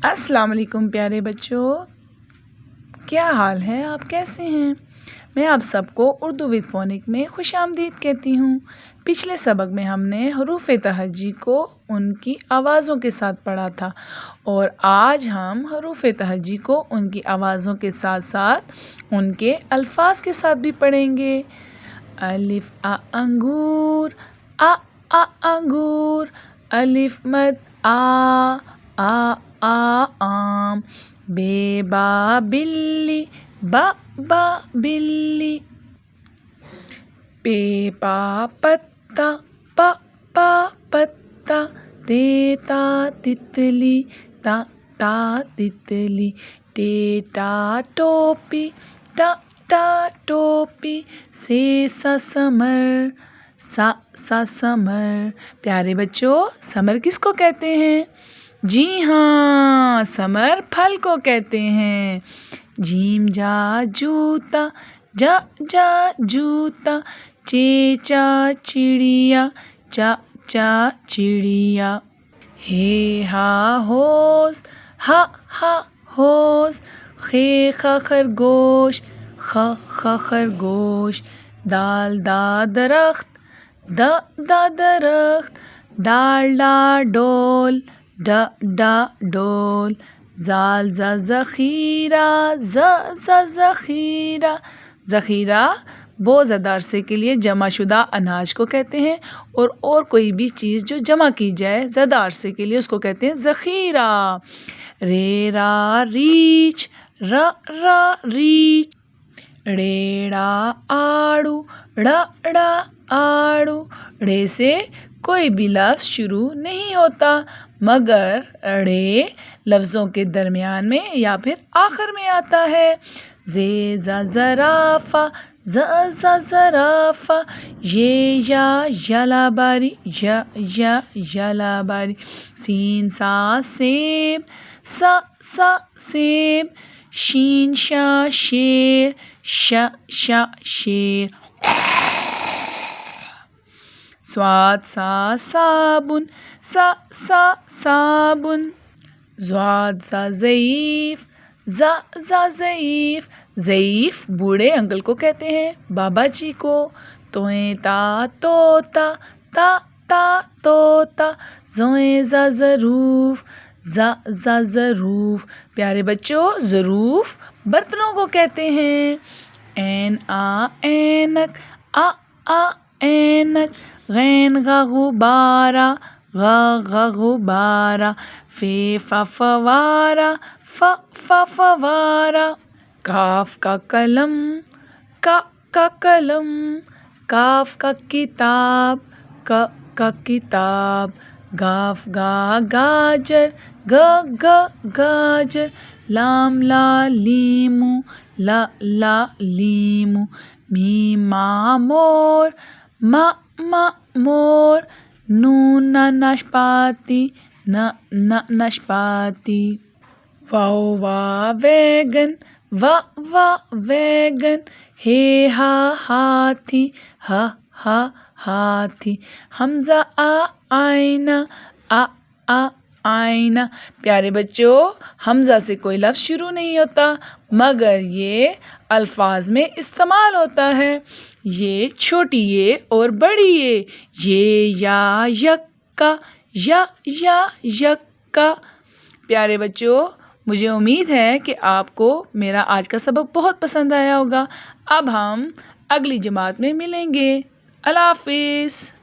अस्सलाम वालेकुम प्यारे बच्चों, क्या हाल है? आप कैसे हैं? मैं आप सबको उर्दू विद फ़ोनिक में खुशामदीद कहती हूँ। पिछले सबक में हमने हरूफ़ तहज्जी को उनकी आवाज़ों के साथ पढ़ा था और आज हम हरूफ़ तहज्जी को उनकी आवाज़ों के साथ साथ उनके अल्फाज के साथ भी पढ़ेंगे। अलिफ आ अंगूर, आ अंगूर, अलिफ मद आ आम, बे बा बिल्ली, बा बिल्ली, पे पा पत्ता, पा पत्ता, ते ता तितली, ता तितली, टे टा टोपी, टा टोपी, से सा समर, सा समर। प्यारे बच्चों, समर किसको कहते हैं? जी हाँ, समर फल को कहते हैं। जीम जा जूता, जा जूता, चे चा चिड़िया, चा चिड़िया, हे हा होश, हा होश, खे खा खरगोश, खा खरगोश, दाल दा दरख्त, दा दरख्त, डाल डा डोल, डा डोल, जाल जा ज़ख़ीरा, ज़ख़ीरा। ज़ख़ीरा बोझदार अरसे के लिए जमाशुदा अनाज को कहते हैं और कोई भी चीज़ जो जमा की जाए ज़्यादा अरसे के लिए उसको कहते हैं ज़ख़ीरा। रे रा रीछ, रा रीछ, ड़ेड़ा आड़ू, ड़ा आड़ू। ड़े से कोई भी लफ्ज़ शुरू नहीं होता मगर ड़े लफ्ज़ों के दरमियान में या फिर आखिर में आता है। जे जा ज़राफ़ा, ज़राफ़ा, ये या यलाबारी, यलाबारी, सीन सा सेब, सा सेब, शीन शा शेर, शा शेर, स्वाद सा साबुन, सा साबुन, ज़्वाद सा ज़ईफ़, ज़ईफ़। ज़ईफ़ बूढ़े अंकल को कहते हैं, बाबा जी को। तोए ता तोता, ता तोता, ज़ोए ज़ा ज़रूफ़, ज़रूफ़। प्यारे बच्चों, ज़रूफ़ बर्तनों को कहते हैं। ऐन आ ऐनक, आ ऐनक, गैन गा गुबारा, गा गुबारा, फे फा फवारा, फा फवारा, काफ का कलम, का कलम, काफ का किताब, का किताब, गाफ गा गाजर, गाजर, लाम ला लीमू, ला लीमू, मीम मा मोर, मा मोर, नून ना नाशपाती, नाशपाती, वाओ वा वैगन, वा वैगन, हे हा हाथी, हा हाथी, हमजा आ आईना, आ आईना। प्यारे बच्चों, हमजा से कोई लफ्ज़ शुरू नहीं होता मगर ये अल्फाज में इस्तेमाल होता है। ये छोटी ये और बड़ी ये या यक्का, या यक्का। प्यारे बच्चों, मुझे उम्मीद है कि आपको मेरा आज का सबक बहुत पसंद आया होगा। अब हम अगली जमात में मिलेंगे। अल्लाह हाफ़िज़।